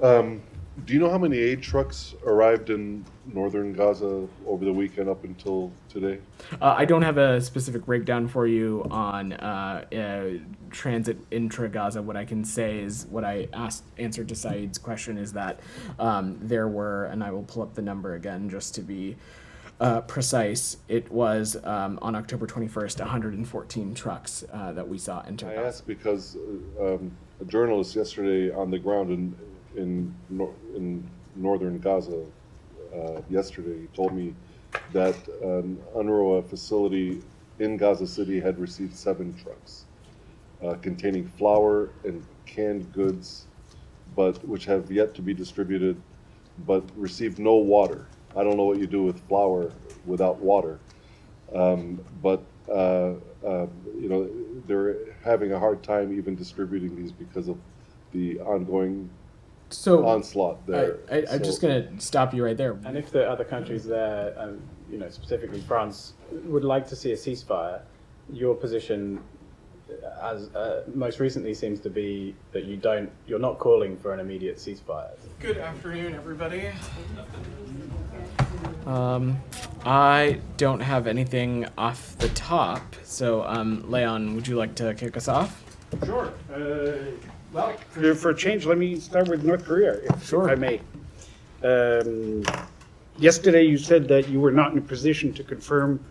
Do you know how many aid trucks arrived in northern Gaza over the weekend up until today? I don't have a specific breakdown for you on transit intra-Gaza. What I can say is what I answered to Saeed's question is that there were, and I will pull up the number again just to be precise, it was on October 21st, 114 trucks that we saw enter I Gaza. asked because a journalist yesterday on the ground in northern Gaza yesterday told me that an UNRWA facility in Gaza City had received 7 trucks containing flour and canned goods, but which have yet to be distributed, but received no water. I don't know what you do with flour without water, but they're having a hard time even distributing these because of the ongoing So onslaught there. I'm just going to stop you right there. And if the other countries there, specifically France, would like to see a ceasefire, your position, as most recently, seems to be that you're not calling for an immediate ceasefire. Good afternoon, everybody. I don't have anything off the top, so Leon, would you like to kick us off? Sure. Well, for a change, let me start with North Korea, if I may. Yesterday, you said that you were not in a position to confirm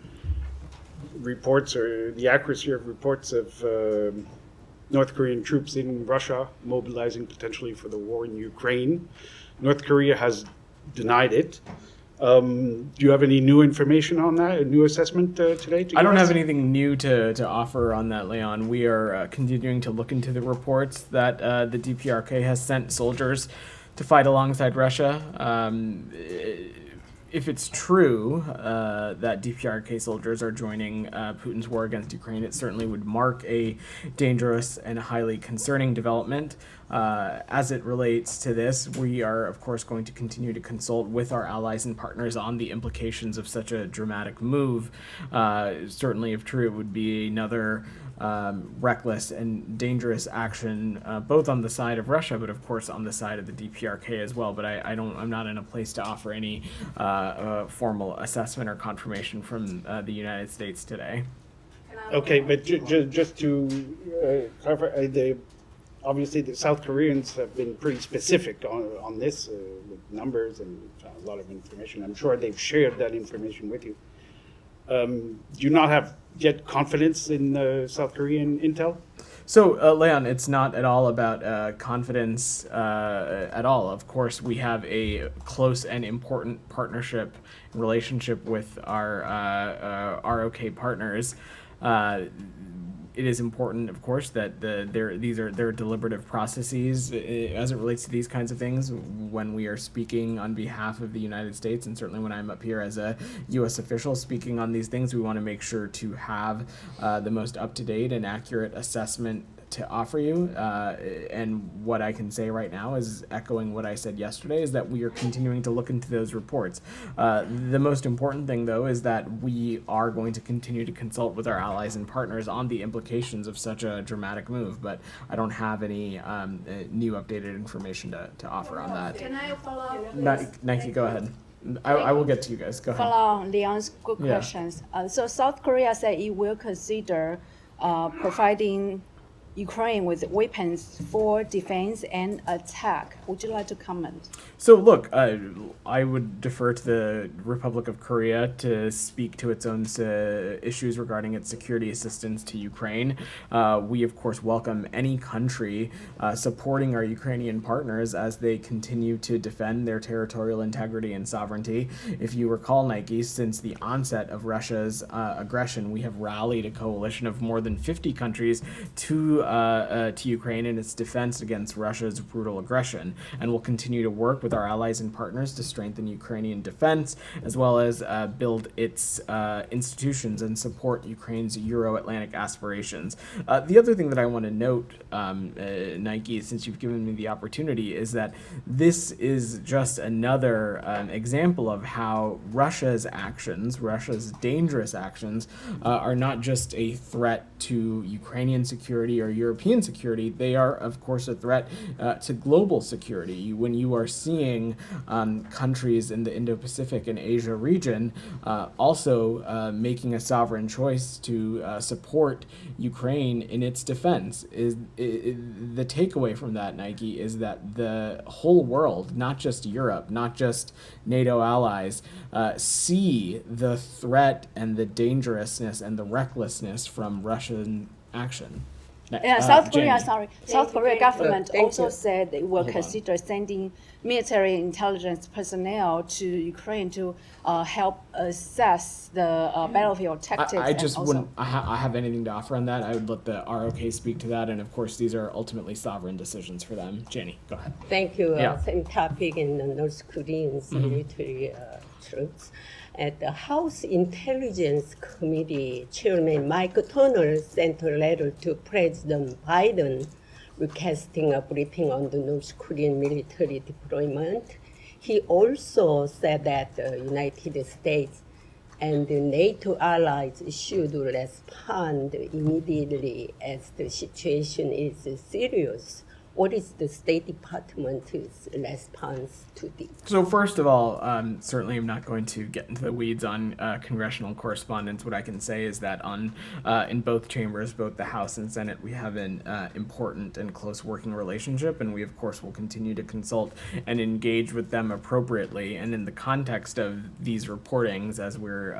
reports or the accuracy of reports of North Korean troops in Russia mobilizing potentially for the war in Ukraine. North Korea has denied it. Do you have any new information on that, a new assessment today? I don't have anything new to offer on that, Leon. We are continuing to look into the reports that the DPRK has sent soldiers to fight alongside Russia. If it's true that DPRK soldiers are joining Putin's war against Ukraine, it certainly would mark a dangerous and highly concerning development. As it relates to this, we are, of course, going to continue to consult with our allies and partners on the implications of such a dramatic move. Certainly, if true, it would be another reckless and dangerous action, both on the side of Russia, but of course on the side of the DPRK as well. But I'm not in a place to offer any formal assessment or confirmation from the United States today. Okay, but just to clarify, obviously the South Koreans have been pretty specific on this with numbers and a lot of information. I'm sure they've shared that information with you. Do you not have yet confidence in South Korean intel? So, Leon, it's not at all about confidence at all. Of course, we have a close and important partnership relationship with our ROK partners. It is important, of course, that these are deliberative processes as it relates to these kinds of things. When we are speaking on behalf of the United States, and certainly when I'm up here as a U.S. official speaking on these things, we want to make sure to have the most up-to-date and accurate assessment to offer you. And what I can say right now is echoing what I said yesterday, is that we are continuing to look into those reports. The most important thing, though, is that we are going to continue to consult with our allies and partners on the implications of such a dramatic move, but I don't have any new updated information to offer on that. Can I follow up? Nike, go ahead. I will get to you guys. Go ahead. Follow on Leon's good questions. So South Korea said it will consider providing Ukraine with weapons for defense and attack. Would you like to comment? So look, I would defer to the Republic of Korea to speak to its own issues regarding its security assistance to Ukraine. We, of course, welcome any country supporting our Ukrainian partners as they continue to defend their territorial integrity and sovereignty. If you recall, Nike, since the onset of Russia's aggression, we have rallied a coalition of more than 50 countries to Ukraine in its defense against Russia's brutal aggression, and will continue to work with our allies and partners to strengthen Ukrainian defense, as well as build its institutions and support Ukraine's Euro-Atlantic aspirations. The other thing that I want to note, Nike, since you've given me the opportunity, is that this is just another example of how Russia's actions, Russia's dangerous actions, are not just a threat to Ukrainian security or European security, they are, of course, a threat to global security. When you are seeing countries in the Indo-Pacific and Asia region also making a sovereign choice to support Ukraine in its defense, the takeaway from that, Nike, is that the whole world, not just Europe, not just NATO allies, see the threat and the dangerousness and the recklessness from Russian action. South Korea, Jamie. sorry. South Korea government Thank also you. said they will Hold on. consider sending military intelligence personnel to Ukraine to help assess the battlefield tactics. I just and also, wouldn't I have anything to offer on that. I would let the ROK speak to that, and of course these are ultimately sovereign decisions for them. Jenny, go ahead. Thank you. Yeah. Same topic in the North Korean's military troops. At the House Intelligence Committee Chairman Mike Turner sent a letter to President Biden requesting a briefing on the North Korean military deployment. He also said that the United States and the NATO allies should respond immediately as the situation is serious. What is the State Department's response to this? So first of all, certainly I'm not going to get into the weeds on congressional correspondence. What I can say is that in both chambers, both the House and Senate, we have an important and close working relationship, and we of course will continue to consult and engage with them appropriately. And in the context of these reportings, as we're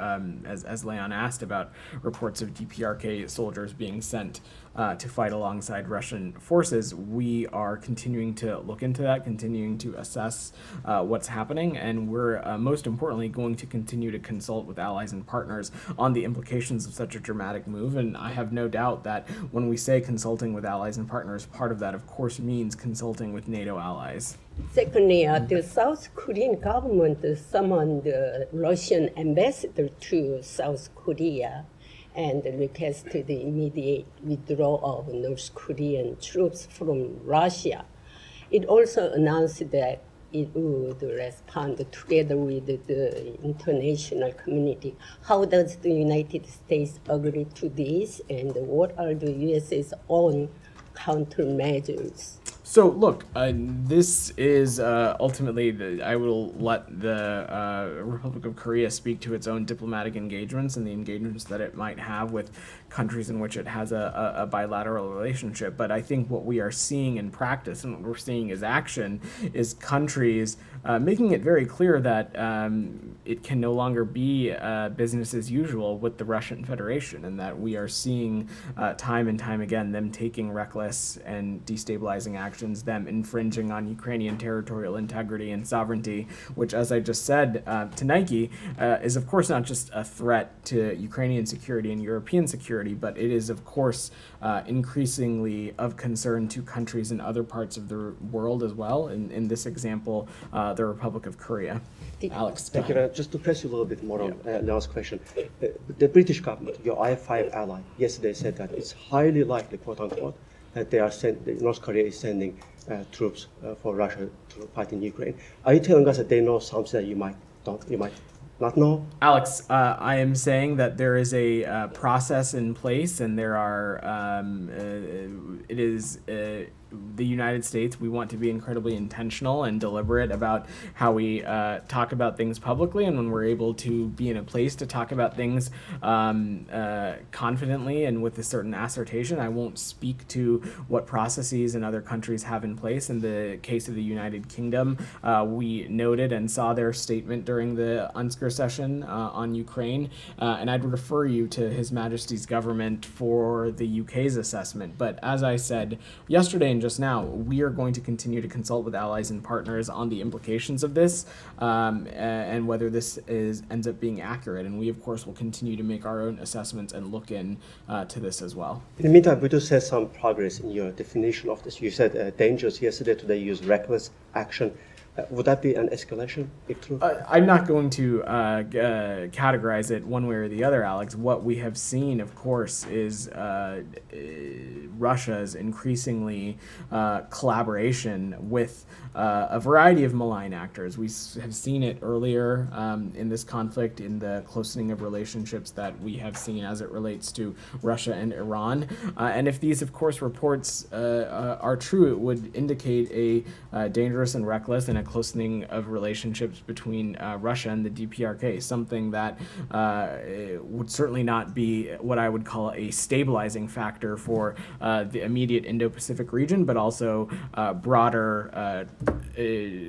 as Leon asked about reports of DPRK soldiers being sent to fight alongside Russian forces, we are continuing to look into that, continuing to assess what's happening, and we're most importantly going to continue to consult with allies and partners on the implications of such a dramatic move. And I have no doubt that when we say consulting with allies and partners, part of that of course means consulting with NATO allies. Secondly, the South Korean government summoned the Russian ambassador to South Korea and requested the immediate withdrawal of North Korean troops from Russia. It also announced that it would respond together with the international community. How does the United States agree to this, and what are the US's own countermeasures? So look, this is ultimately, I will let the Republic of Korea speak to its own diplomatic engagements and the engagements that it might have with countries in which it has a bilateral relationship. But I think what we are seeing in practice and what we're seeing as action is countries making it very clear that it can no longer be business as usual with the Russian Federation, and that we are seeing time and time again them taking reckless and destabilizing actions, them infringing on Ukrainian territorial integrity and sovereignty, which, as I just said to Nike, is of course not just a threat to Ukrainian security and European security, but it is of course increasingly of concern to countries in other parts of the world as well. In this example, the Republic of Korea. Alex, go Thank you. ahead. Just to press you a little bit more on Leon's question. The British government, your I-5 ally, yesterday said that it's highly likely, quote unquote, that North Korea is sending troops for Russia to fight in Ukraine. Are you telling us that they know something that you might not know? Alex, I am saying that there is a process in place, and there are. It is the United States. We want to be incredibly intentional and deliberate about how we talk about things publicly, and when we're able to be in a place to talk about things confidently and with a certain assertion. I won't speak to what processes in other countries have in place. In the case of the United Kingdom, we noted and saw their statement during the UNSCR session on Ukraine, and I'd refer you to His Majesty's government for the UK's assessment. But as I said yesterday and just now, we are going to continue to consult with allies and partners on the implications of this and whether this ends up being accurate. And we, of course, will continue to make our own assessments and look in to this as well. In the meantime, we do see some progress in your definition of this. You said dangerous yesterday, today you used reckless action. Would that be an escalation if true? I'm not going to categorize it one way or the other, Alex. What we have seen, of course, is Russia's increasingly collaboration with a variety of malign actors. We have seen it earlier in this conflict, in the closening of relationships that we have seen as it relates to Russia and Iran. And if these, of course, reports are true, it would indicate a dangerous and reckless and a closening of relationships between Russia and the DPRK, something that would certainly not be what I would call a stabilizing factor for the immediate Indo-Pacific region, but also broader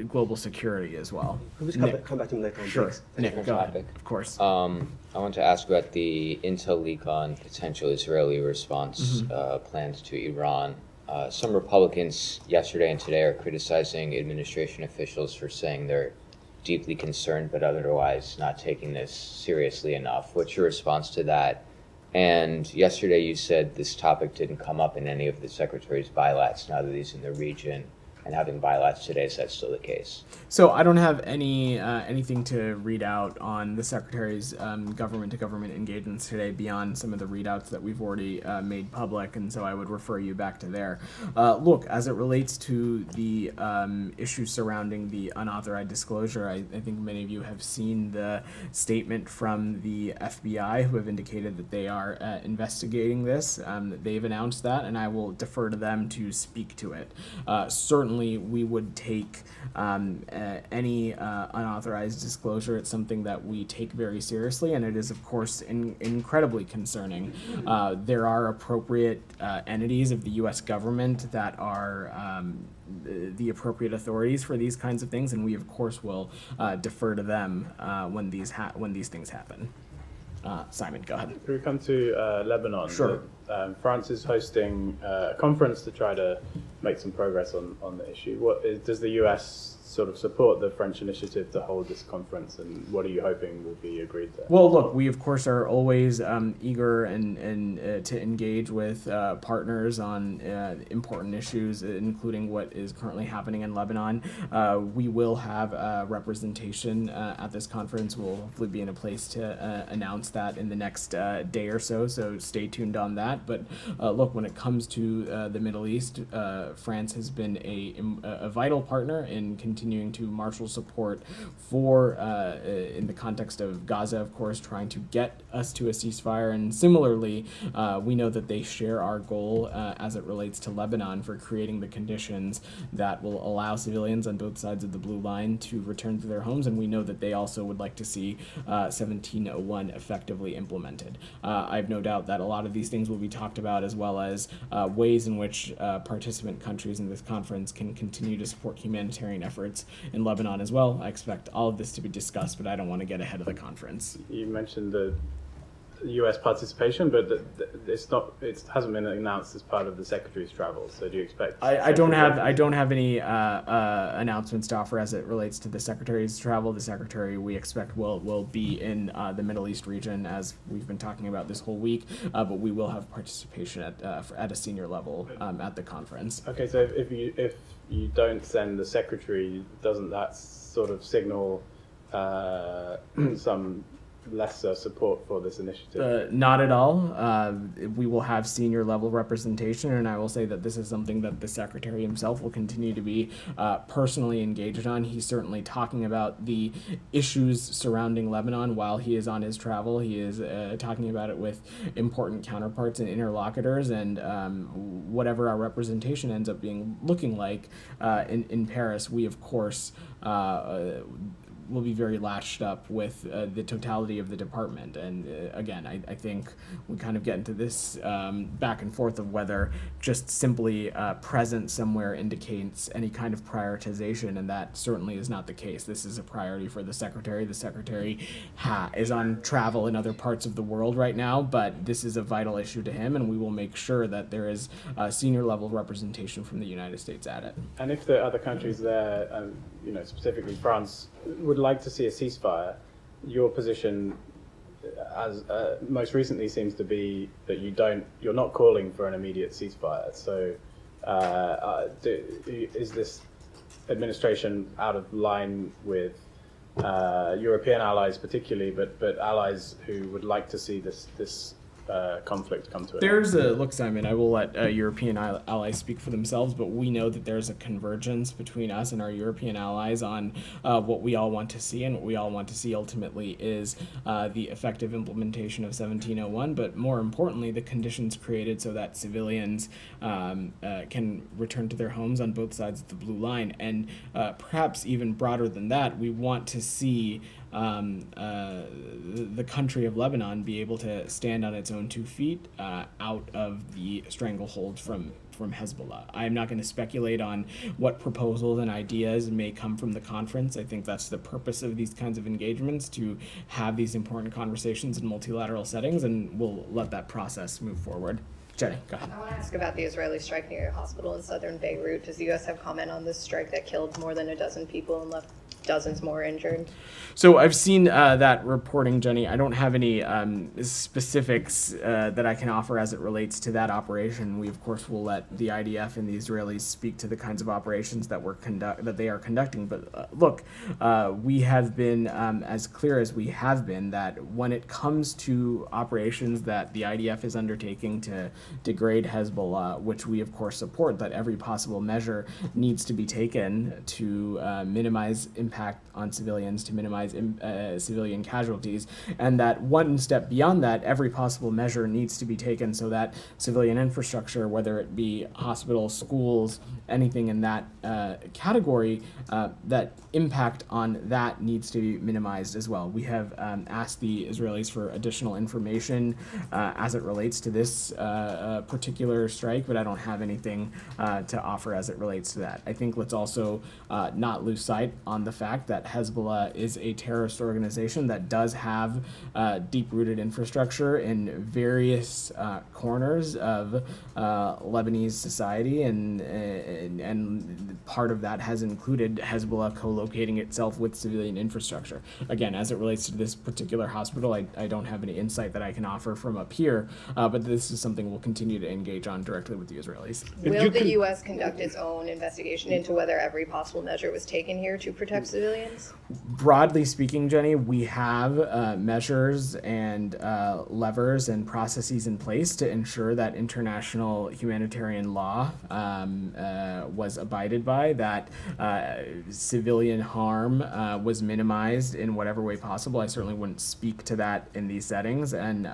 global security as well. Please come back to me later on. Sure. Thanks. Nick, go ahead. Topic. Of course. I want to ask about the intel leak on potential Israeli response plans to Iran. Some Republicans yesterday and today are criticizing administration officials for saying they're deeply concerned but otherwise not taking this seriously enough. What's your response to that? And yesterday you said this topic didn't come up in any of the Secretary's bilats now that he's in the region and having bilats today. Is that still the case? So I don't have anything to read out on the Secretary's government-to-government engagements today beyond some of the readouts that we've already made public, and so I would refer you back to there. Look, as it relates to the issues surrounding the unauthorized disclosure, I think many of you have seen the statement from the FBI, who have indicated that they are investigating this. They've announced that, and I will defer to them to speak to it. Certainly, we would take any unauthorized disclosure. It's something that we take very seriously, and it is, of course, incredibly concerning. There are appropriate entities of the U.S. government that are the appropriate authorities for these kinds of things, and we, of course, will defer to them when these things happen. Simon, go ahead. Can we come to Lebanon? Sure. France is hosting a conference to try to make some progress on the issue. Does the US sort of support the French initiative to hold this conference, and what are you hoping will be agreed there? Well, look, we of course are always eager and to engage with partners on important issues, including what is currently happening in Lebanon. We will have representation at this conference. We'll hopefully be in a place to announce that in the next day or so. So stay tuned on that. But look, when it comes to the Middle East, France has been a vital partner in continuing to marshal support for, in the context of Gaza, of course, trying to get us to a ceasefire. And similarly, we know that they share our goal as it relates to Lebanon for creating the conditions that will allow civilians on both sides of the blue line to return to their homes. And we know that they also would like to see 1701 effectively implemented. I have no doubt that a lot of these things will be talked about, as well as ways in which participant countries in this conference can continue to support humanitarian efforts in Lebanon as well. I expect all of this to be discussed, but I don't want to get ahead of the conference. You mentioned the U.S. participation, but it hasn't been announced as part of the Secretary's travel. So do you expect? I don't have any announcements to offer as it relates to the Secretary's travel. The Secretary, we expect, will be in the Middle East region, as we've been talking about this whole week. But we will have participation at a senior level at the conference. Okay, so if you don't send the Secretary, doesn't that sort of signal some lesser support for this initiative? Not at all. We will have senior level representation, and I will say that this is something that the Secretary himself will continue to be personally engaged on. He's certainly talking about the issues surrounding Lebanon while he is on his travel. He is talking about it with important counterparts and interlocutors, and whatever our representation ends up looking like in Paris, we of course will be very latched up with the totality of the department. And again, I think we kind of get into this back and forth of whether just simply present somewhere indicates any kind of prioritization, and that certainly is not the case. This is a priority for the Secretary. The Secretary is on travel in other parts of the world right now, but this is a vital issue to him, and we will make sure that there is senior level representation from the United States at it. And if the other countries there, specifically France, would like to see a ceasefire, your position, as most recently, seems to be that you're not calling for an immediate ceasefire. So, is this administration out of line with European allies particularly, but allies who would like to see this conflict come to an end? Look, Simon, I will let European allies speak for themselves, but we know that there's a convergence between us and our European allies on what we all want to see, and what we all want to see ultimately is the effective implementation of 1701, but more importantly, the conditions created so that civilians can return to their homes on both sides of the blue line. And perhaps even broader than that, we want to see the country of Lebanon be able to stand on its own 2 feet out of the stranglehold from Hezbollah. I'm not going to speculate on what proposals and ideas may come from the conference. I think that's the purpose of these kinds of engagements, to have these important conversations in multilateral settings, and we'll let that process move forward. Jenny, go ahead. I want to ask about the Israeli strike near a hospital in southern Beirut. Does the U.S. have comment on this strike that killed more than a dozen people and left dozens more injured? So I've seen that reporting, Jenny. I don't have any specifics that I can offer as it relates to that operation. We, of course, will let the IDF and the Israelis speak to the kinds of operations that they are conducting. But look, we have been as clear as we have been that when it comes to operations that the IDF is undertaking to degrade Hezbollah, which we, of course, support, that every possible measure needs to be taken to minimize impact on civilians, to minimize civilian casualties, and that one step beyond that, every possible measure needs to be taken so that civilian infrastructure, whether it be hospitals, schools, anything in that category, that impact on that needs to be minimized as well. We have asked the Israelis for additional information as it relates to this particular strike, but I don't have anything to offer as it relates to that. I think let's also not lose sight on the fact that Hezbollah is a terrorist organization that does have deep-rooted infrastructure in various corners of Lebanese society, and part of that has included Hezbollah co-locating itself with civilian infrastructure. Again, as it relates to this particular hospital, I don't have any insight that I can offer from up here, but this is something we'll continue to engage on directly with the Israelis. Will the U.S. conduct its own investigation into whether every possible measure was taken here to protect civilians? Broadly speaking, Jenny, we have measures and levers and processes in place to ensure that international humanitarian law was abided by, that civilian harm was minimized in whatever way possible. I certainly wouldn't speak to that in these settings, and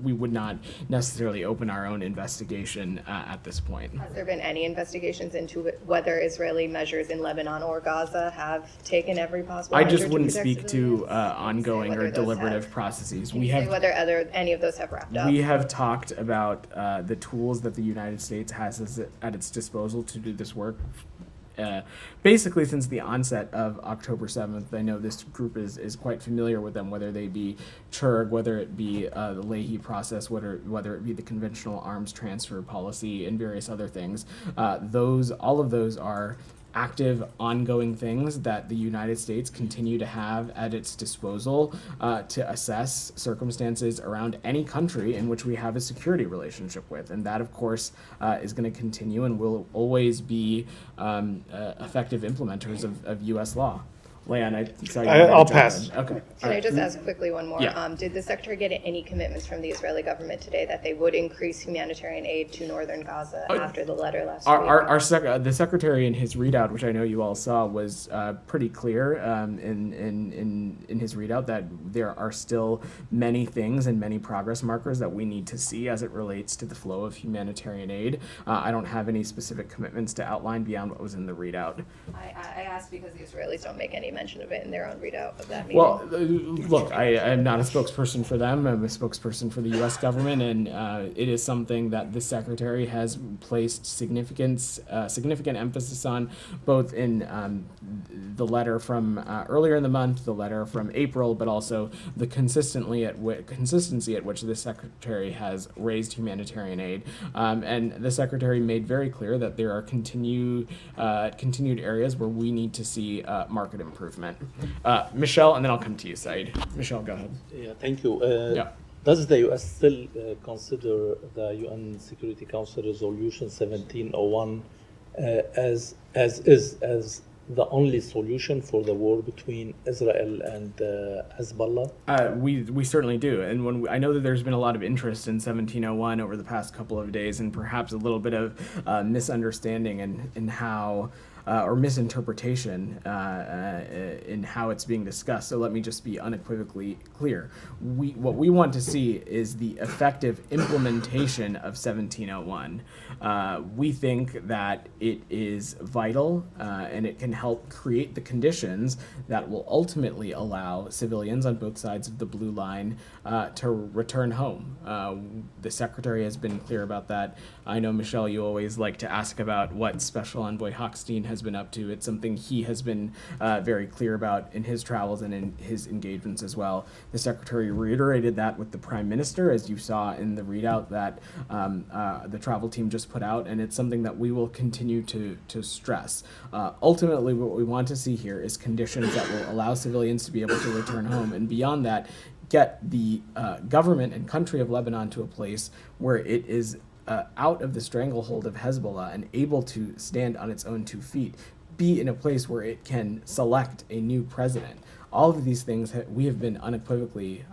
we would not necessarily open our own investigation at this point. Has there been any investigations into whether Israeli measures in Lebanon or Gaza have taken every possible measure? I just wouldn't to protect speak civilians? to ongoing or deliberative processes. Can you say whether any of those have wrapped up? We have talked about the tools that the United States has at its disposal to do this work. Basically since the onset of October 7th. I know this group is quite familiar with them, whether they be CHURG, whether it be the Leahy process, whether it be the conventional arms transfer policy, and various other things. All of those are active, ongoing things that the United States continue to have at its disposal to assess circumstances around any country in which we have a security relationship with. And that, of course, is going to continue and will always be effective implementers of U.S. law. Leon, I'll pass. Okay. Can I just ask quickly one more? Yeah. Did the Secretary get any commitments from the Israeli government today that they would increase humanitarian aid to northern Gaza after the letter last week? The Secretary in his readout, which I know you all saw, was pretty clear in his readout that there are still many things and many progress markers that we need to see as it relates to the flow of humanitarian aid. I don't have any specific commitments to outline beyond what was in the readout. I asked because the Israelis don't make any mention of it in their own readout of that meeting. Well, look, I'm not a spokesperson for them. I'm a spokesperson for the U.S. government, and it is something that the Secretary has placed significant emphasis on, both in the letter from earlier in the month, the letter from April, but also the consistency at which the Secretary has raised humanitarian aid. And the Secretary made very clear that there are continued areas where we need to see market improvement. Michelle, and then I'll come to you, Said. Michelle, go ahead. Yeah, thank you. Yeah. Does the U.S. still consider the UN Security Council Resolution 1701 as the only solution for the war between Israel and Hezbollah? We certainly do, and I know that there's been a lot of interest in 1701 over the past couple of days, and perhaps a little bit of misunderstanding in how. Or misinterpretation in how it's being discussed. So let me just be unequivocally clear. What we want to see is the effective implementation of 1701. We think that it is vital and it can help create the conditions that will ultimately allow civilians on both sides of the blue line to return home. The Secretary has been clear about that. I know, Michelle, you always like to ask about what Special Envoy Hochstein has been up to. It's something he has been very clear about in his travels and in his engagements as well. The Secretary reiterated that with the Prime Minister, as you saw in the readout that the travel team just put out, and it's something that we will continue to stress. Ultimately, what we want to see here is conditions that will allow civilians to be able to return home, and beyond that, get the government and country of Lebanon to a place where it is out of the stranglehold of Hezbollah and able to stand on its own 2 feet, be in a place where it can select a new president. All of these things we have been unequivocally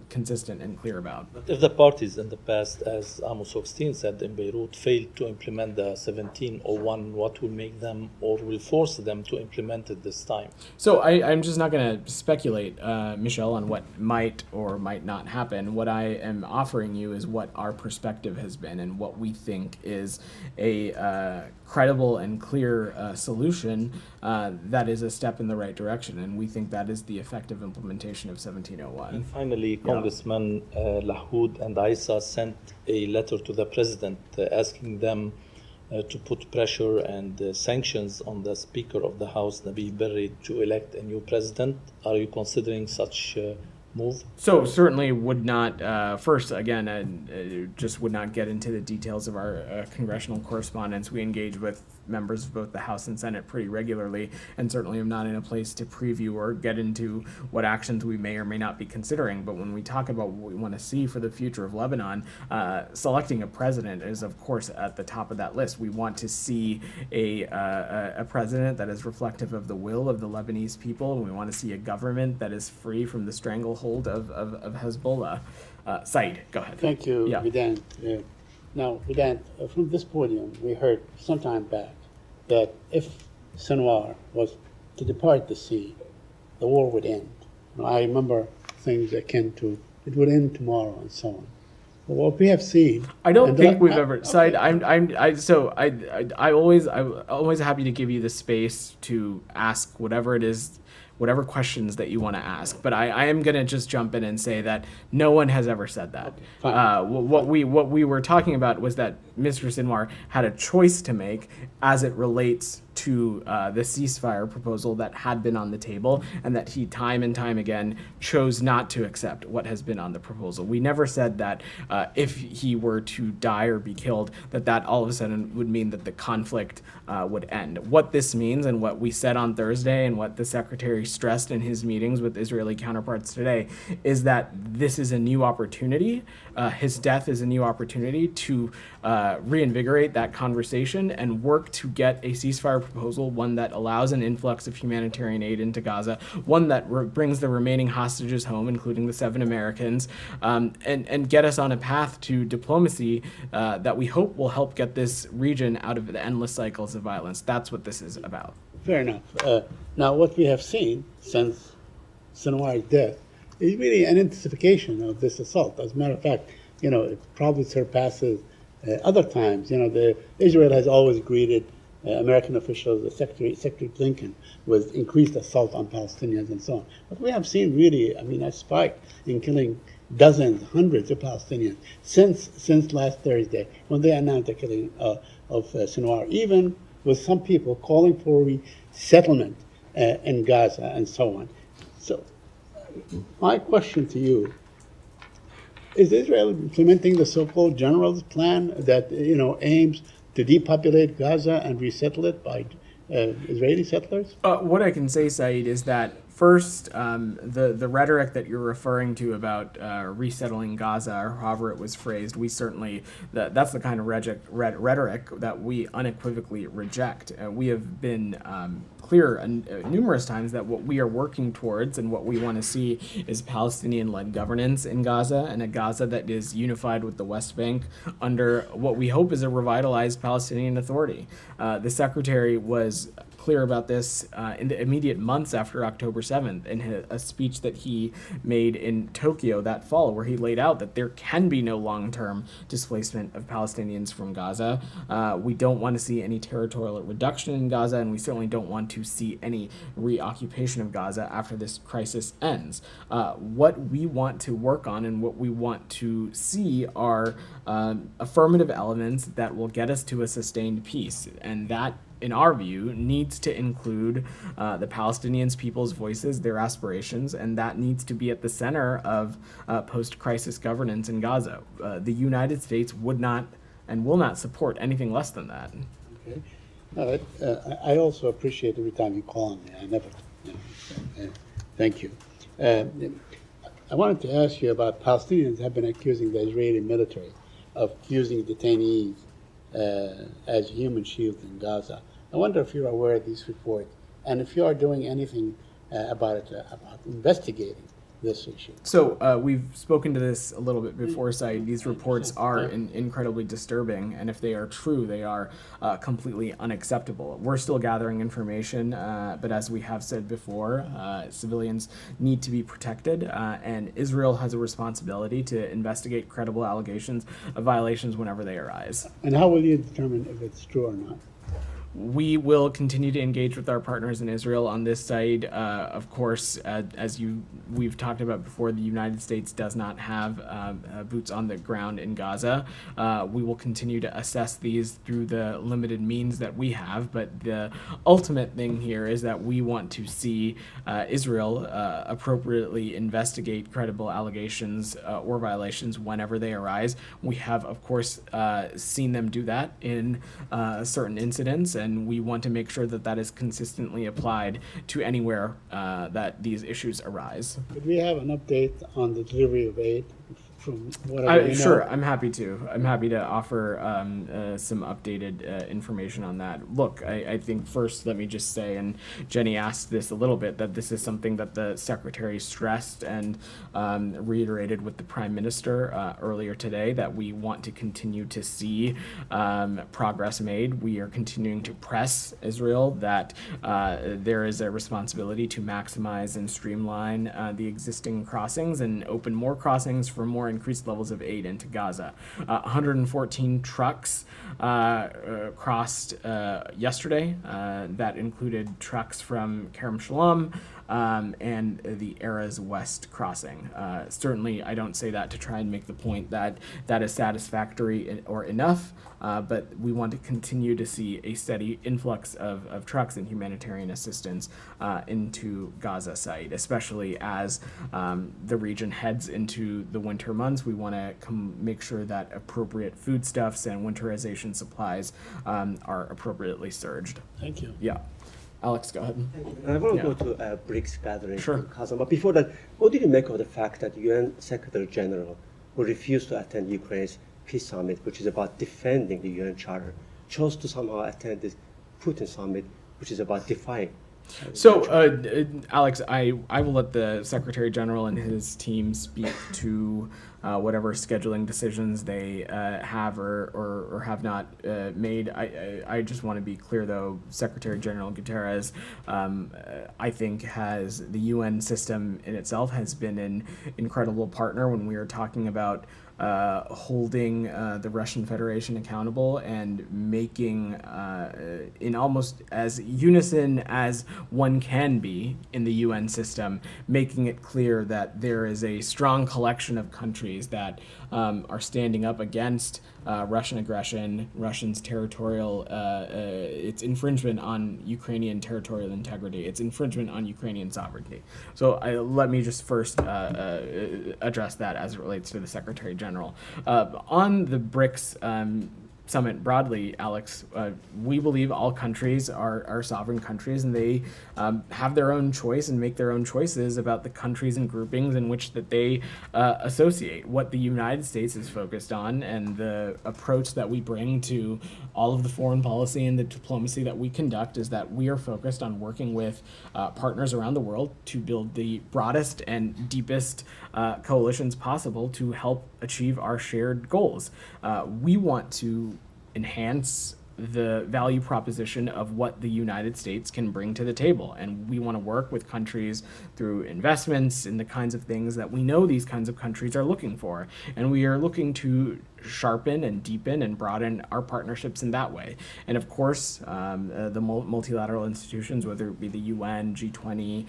consistent and clear about. But if the parties in the past, as Amos Hochstein said in Beirut, failed to implement the 1701, what will make them or will force them to implement it this time? So I'm just not going to speculate, Michelle, on what might or might not happen. What I am offering you is what our perspective has been and what we think is a credible and clear solution that is a step in the right direction. And we think that is the effective implementation of 1701. And finally, Congressman Lahoud and Isa sent a letter to the president asking them to put pressure and sanctions on the Speaker of the House, Nabi Berri, to elect a new president. Are you considering such move? So certainly would not, first, again, just would not get into the details of our congressional correspondence. We engage with members of both the House and Senate pretty regularly, and certainly am not in a place to preview or get into what actions we may or may not be considering. But when we talk about what we want to see for the future of Lebanon, selecting a president is, of course, at the top of that list. We want to see a president that is reflective of the will of the Lebanese people, and we want to see a government that is free from the stranglehold of Hezbollah. Said, go ahead. Thank you, Yeah. Vedant. Now, Vedant, from this podium, we heard some time back that if Sinwar was to depart the sea, the war would end. I remember things akin to it would end tomorrow and so on. But what we have seen, I don't and think that- we've ever. Said, okay. I'm always happy to give you the space to ask whatever it is, whatever questions that you want to ask. But I am going to just jump in and say that no one has ever said that. What we were talking about was that Mr. Sinwar had a choice to make as it relates to the ceasefire proposal that had been on the table, and that he time and time again chose not to accept what has been on the proposal. We never said that if he were to die or be killed, that all of a sudden would mean that the conflict would end. What this means, and what we said on Thursday, and what the Secretary stressed in his meetings with Israeli counterparts today, is that this is a new opportunity. His death is a new opportunity to reinvigorate that conversation and work to get a ceasefire proposal, one that allows an influx of humanitarian aid into Gaza, one that brings the remaining hostages home, including the 7 Americans, and get us on a path to diplomacy that we hope will help get this region out of the endless cycles of violence. That's what this is about. Fair enough. Now, what we have seen since Sinwar's death is really an intensification of this assault. As a matter of fact, it probably surpasses other times. Israel has always greeted American officials, Secretary Blinken, with increased assault on Palestinians and so on. But we have seen really, a spike in killing dozens, hundreds of Palestinians since last Thursday, when they announced the killing of Sinwar, even with some people calling for resettlement in Gaza and so on. So my question to you, is Israel implementing the so-called general's plan that aims to depopulate Gaza and resettle it by Israeli settlers? What I can say, Said, is that First, the rhetoric that you're referring to about resettling Gaza, or however it was phrased, we certainly, that's the kind of rhetoric that we unequivocally reject. We have been clear numerous times that what we are working towards and what we want to see is Palestinian-led governance in Gaza, and a Gaza that is unified with the West Bank under what we hope is a revitalized Palestinian Authority. The Secretary was clear about this in the immediate months after October 7th in a speech that he made in Tokyo that fall, where he laid out that there can be no long-term displacement of Palestinians from Gaza. We don't want to see any territorial reduction in Gaza, and we certainly don't want to see any reoccupation of Gaza after this crisis ends. What we want to work on and what we want to see are affirmative elements that will get us to a sustained peace, and that, in our view, needs to include the Palestinians' people's voices, their aspirations, and that needs to be at the center of post-crisis governance in Gaza. The United States would not and will not support anything less than that. Okay. I also appreciate every time you call on me. I never. Thank you. I wanted to ask you about Palestinians have been accusing the Israeli military of using detainees as human shields in Gaza. I wonder if you're aware of these reports, and if you are doing anything about it, about investigating this issue. So we've spoken to this a little bit before, Said. These reports are incredibly disturbing, and if they are true, they are completely unacceptable. We're still gathering information, but as we have said before, civilians need to be protected, and Israel has a responsibility to investigate credible allegations of violations whenever they arise. And how will you determine if it's true or not? We will continue to engage with our partners in Israel on this side. Of course, as we've talked about before, the United States does not have boots on the ground in Gaza. We will continue to assess these through the limited means that we have, but the ultimate thing here is that we want to see Israel appropriately investigate credible allegations or violations whenever they arise. We have, of course, seen them do that in certain incidents, and we want to make sure that that is consistently applied to anywhere that these issues arise. Could we have an update on the delivery of aid from whatever you know? Sure, I'm happy to. I'm happy to offer some updated information on that. Look, I think first let me just say, and Jenny asked this a little bit, that this is something that the Secretary stressed and reiterated with the Prime Minister earlier today, that we want to continue to see progress made. We are continuing to press Israel that there is a responsibility to maximize and streamline the existing crossings and open more crossings for more increased levels of aid into Gaza. 114 trucks crossed yesterday. That included trucks from Kerem Shalom and the Erez West crossing. Certainly, I don't say that to try and make the point that that is satisfactory or enough, but we want to continue to see a steady influx of trucks and humanitarian assistance into Gaza site, especially as the region heads into the winter months. We want to make sure that appropriate foodstuffs and winterization supplies are appropriately surged. Thank you. Yeah. Alex, go ahead. And I want to go to a BRICS gathering Sure. in Gaza. But before that, what did you make of the fact that UN Secretary General, who refused to attend Ukraine's peace summit, which is about defending the UN Charter, chose to somehow attend this Putin summit, which is about defying? So, Alex, I will let the Secretary General and his team speak to whatever scheduling decisions they have or have not made. I just want to be clear, though, Secretary General Guterres, I think, has the UN system in itself has been an incredible partner when we are talking about holding the Russian Federation accountable and making, in almost as unison as one can be in the UN system, making it clear that there is a strong collection of countries that are standing up against Russian aggression, Russia's territorial, its infringement on Ukrainian territorial integrity, its infringement on Ukrainian sovereignty. So let me just first address that as it relates to the Secretary General. On the BRICS summit broadly, Alex, we believe all countries are sovereign countries, and they have their own choice and make their own choices about the countries and groupings in which that they associate. What the United States is focused on and the approach that we bring to all of the foreign policy and the diplomacy that we conduct is that we are focused on working with partners around the world to build the broadest and deepest coalitions possible to help achieve our shared goals. We want to enhance the value proposition of what the United States can bring to the table. And we want to work with countries through investments in the kinds of things that we know these kinds of countries are looking for. And we are looking to sharpen and deepen and broaden our partnerships in that way. And of course, the multilateral institutions, whether it be the UN, G20,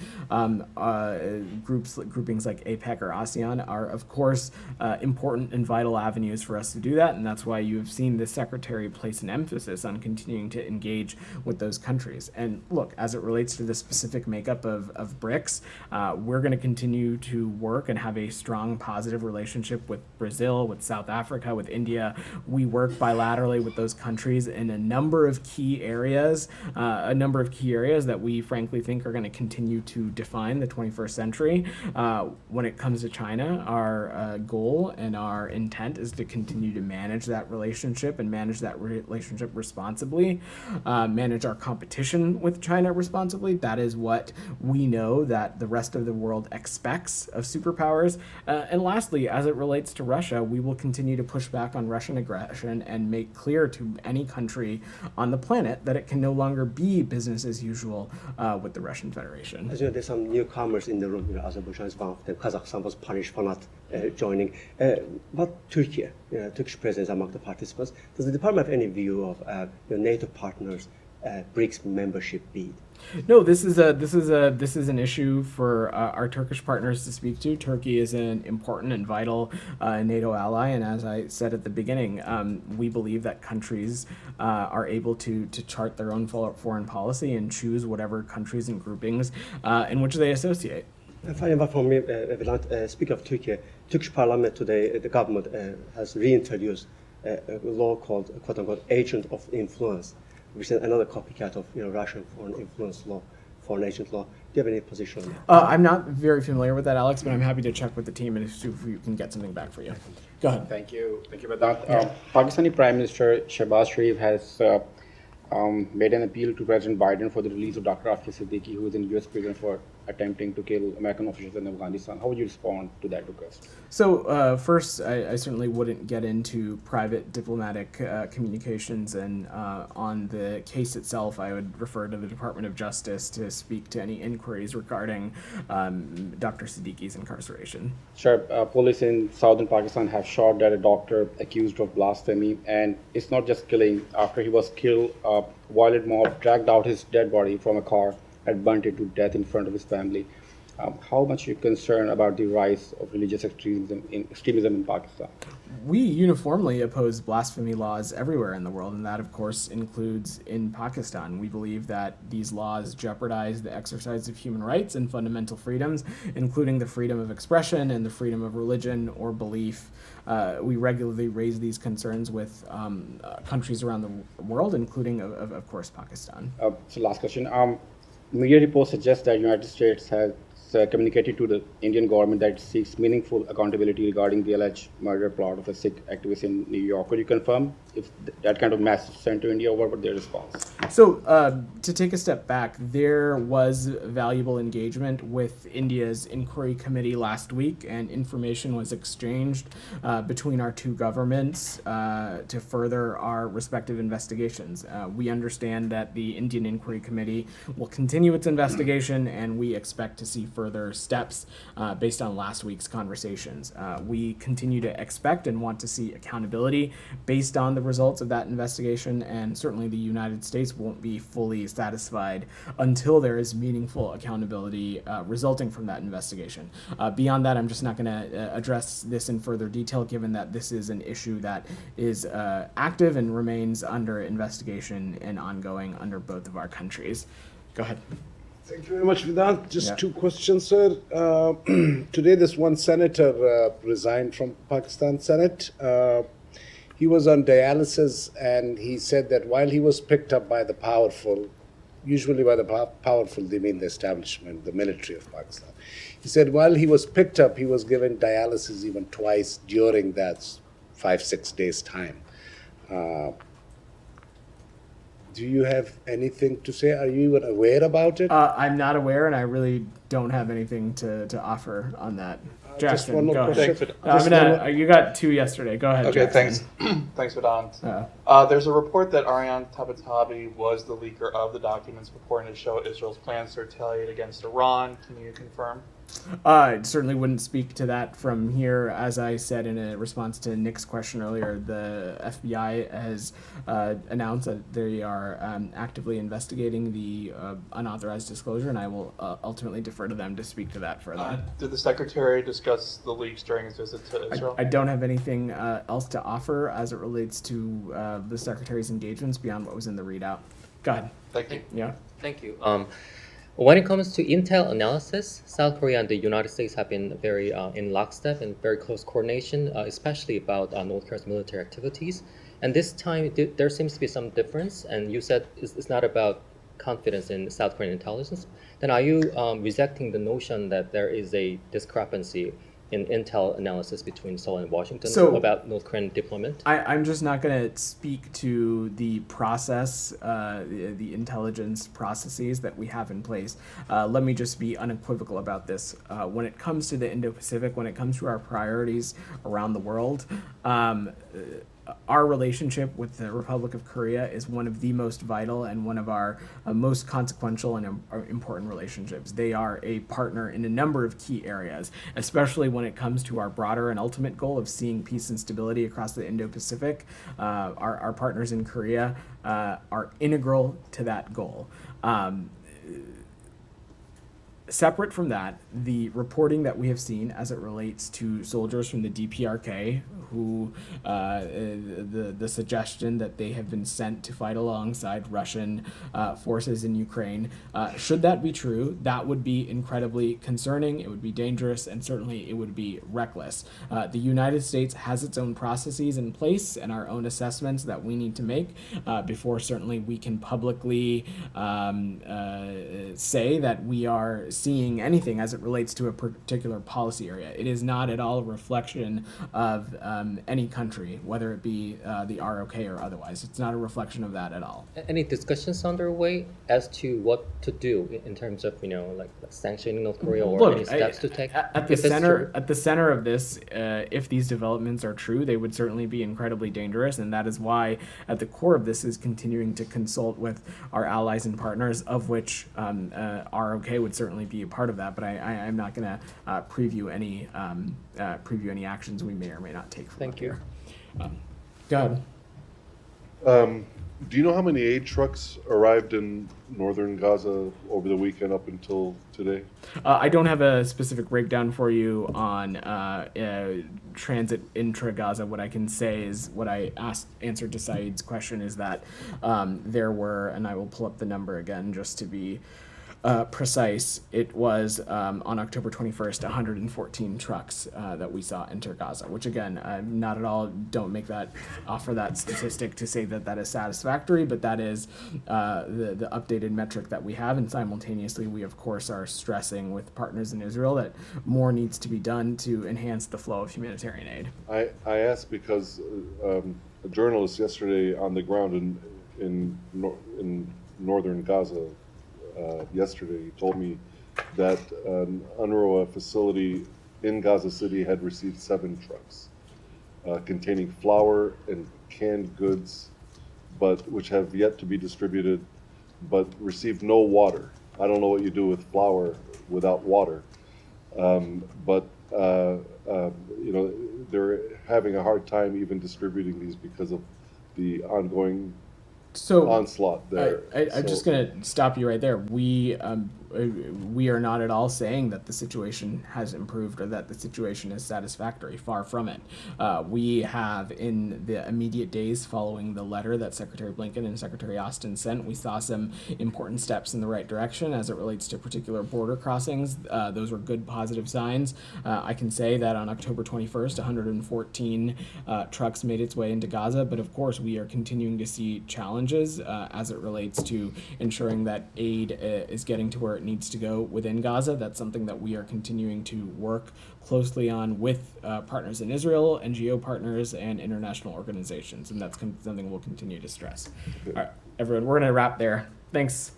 groupings like APEC or ASEAN, are of course important and vital avenues for us to do that. And that's why you have seen the Secretary place an emphasis on continuing to engage with those countries. And look, as it relates to the specific makeup of BRICS, we're going to continue to work and have a strong positive relationship with Brazil, with South Africa, with India. We work bilaterally with those countries in a number of key areas that we frankly think are going to continue to define the 21st century. When it comes to China, our goal and our intent is to continue to manage that relationship and manage that relationship responsibly, manage our competition with China responsibly. That is what we know that the rest of the world expects of superpowers. And lastly, as it relates to Russia, we will continue to push back on Russian aggression and make clear to any country on the planet that it can no longer be business as usual with the Russian Federation. As you know, there's some newcomers in the room. You know, Azerbaijan is one of them. Kazakhstan was punished for not joining. But Turkey, Turkish presence among the participants. Does the department have any view of your NATO partners' BRICS membership bid? No, this is an issue for our Turkish partners to speak to. Turkey is an important and vital NATO ally, and as I said at the beginning, we believe that countries are able to chart their own foreign policy and choose whatever countries and groupings in which they associate. And finally, one from me, Vedant, speaking of Turkey, Turkish parliament today, the government has reintroduced a law called, quote-unquote, agent of influence, which is another copycat of Russian foreign influence law, foreign agent law. Do you have any position on that? I'm not very familiar with that, Alex, but I'm happy to check with the team and see if we can get something back for you. Go ahead. Thank you, Vedant. Pakistani Prime Minister Shehbaz Sharif has made an appeal to President Biden for the release of Dr. Afif Siddiqui, who is in U.S. prison for attempting to kill American officials in Afghanistan. How would you respond to that request? So first, I certainly wouldn't get into private diplomatic communications, and on the case itself, I would refer to the Department of Justice to speak to any inquiries regarding Dr. Siddiqui's incarceration. Sure. Police in southern Pakistan have shot at a doctor accused of blasphemy, and it's not just killing. After he was killed, a violent mob dragged out his dead body from a car and burnt it to death in front of his family. How much are you concerned about the rise of religious extremism in Pakistan? We uniformly oppose blasphemy laws everywhere in the world, and that, of course, includes in Pakistan. We believe that these laws jeopardize the exercise of human rights and fundamental freedoms, including the freedom of expression and the freedom of religion or belief. We regularly raise these concerns with countries around the world, including, of course, Pakistan. So last question. Media reports suggest that the United States has communicated to the Indian government that it seeks meaningful accountability regarding the alleged murder plot of a Sikh activist in New York. Could you confirm if that kind of message sent to India, or what was their response? So to take a step back, there was valuable engagement with India's inquiry committee last week, and information was exchanged between our two governments to further our respective investigations. We understand that the Indian inquiry committee will continue its investigation, and we expect to see further steps based on last week's conversations. We continue to expect and want to see accountability based on the results of that investigation, and certainly the United States won't be fully satisfied until there is meaningful accountability resulting from that investigation. Beyond that, I'm just not going to address this in further detail, given that this is an issue that is active and remains under investigation and ongoing under both of our countries. Go ahead. Thank you very much, Vedant. Just two questions, sir. Today, this one senator resigned from Pakistan Senate. he was on dialysis, and he said that while he was picked up by the powerful, usually by the powerful they mean the establishment, the military of Pakistan. He said while he was picked up, he was given dialysis even twice during that 5-6 days time. Do you have anything to say? Are you even aware about it? I'm not aware, and I really don't have anything to offer on that. Just Jackson, one more go question. ahead. You got two yesterday. Go ahead. Okay, Jackson. thanks. Thanks, Vedant. Uh, There's a report that Aryan Tabatabai was the leaker of the documents purporting to show Israel's plans to retaliate against Iran. Can you confirm? I certainly wouldn't speak to that from here. As I said in a response to Nick's question earlier, the FBI has announced that they are actively investigating the unauthorized disclosure, and I will ultimately defer to them to speak to that further. Did the Secretary discuss the leaks during his visit to Israel? I don't have anything else to offer as it relates to the Secretary's engagements beyond what was in the readout. Go ahead. Thank you. Yeah. Thank you. When it comes to intel analysis, South Korea and the United States have been very in lockstep and very close coordination, especially about North Korea's military activities. And this time, there seems to be some difference. And you said it's not about confidence in South Korean intelligence. Then are you rejecting the notion that there is a discrepancy in intel analysis between Seoul and Washington about North Korean deployment? I'm just not going to speak to the process, the intelligence processes that we have in place. Let me just be unequivocal about this. When it comes to the Indo-Pacific, when it comes to our priorities around the world, our relationship with the Republic of Korea is one of the most vital and one of our most consequential and important relationships. They are a partner in a number of key areas, especially when it comes to our broader and ultimate goal of seeing peace and stability across the Indo-Pacific. Our partners in Korea are integral to that goal. Separate from that, the reporting that we have seen as it relates to soldiers from the DPRK who the suggestion that they have been sent to fight alongside Russian forces in Ukraine, should that be true, that would be incredibly concerning, it would be dangerous, and certainly it would be reckless. The United States has its own processes in place and our own assessments that we need to make before certainly we can publicly say that we are seeing anything as it relates to a particular policy area. It is not at all a reflection of any country, whether it be the ROK or otherwise. It's not a reflection of that at all. Any discussions underway as to what to do in terms of, like sanctioning North Korea or any steps to take? At the center of this, if these developments are true, they would certainly be incredibly dangerous, and that is why at the core of this is continuing to consult with our allies and partners, of which ROK would certainly be a part of that. But I'm not going to preview any actions we may or may not take. Thank you. Go ahead. Do you know how many aid trucks arrived in northern Gaza over the weekend up until today? I don't have a specific breakdown for you on transit intra-Gaza. What I can say is what I answered to Saeed's question is that there were, and I will pull up the number again just to be precise, it was on October 21st, 114 trucks that we saw enter Gaza, which again, not at all, don't offer that statistic to say that is satisfactory, but that is the updated metric that we have, and simultaneously we of course are stressing with partners in Israel that more needs to be done to enhance the flow of humanitarian aid. I asked because a journalist yesterday on the ground in northern Gaza yesterday told me that an UNRWA facility in Gaza City had received 7 trucks containing flour and canned goods, but which have yet to be distributed, but received no water. I don't know what you do with flour without water, but they're having a hard time even distributing these because of the ongoing onslaught there. I'm just going to stop you right there. We we are not at all saying that the situation has improved or that the situation is satisfactory. Far from it. We have, in the immediate days following the letter that Secretary Blinken and Secretary Austin sent, we saw some important steps in the right direction as it relates to particular border crossings. Those were good, positive signs. I can say that on October 21st, 114 trucks made its way into Gaza, but of course we are continuing to see challenges as it relates to ensuring that aid is getting to where it needs to go within Gaza. That's something that we are continuing to work closely on with partners in Israel, NGO partners, and international organizations, and that's something we'll continue to stress. All right, everyone, we're going to wrap there. Thanks.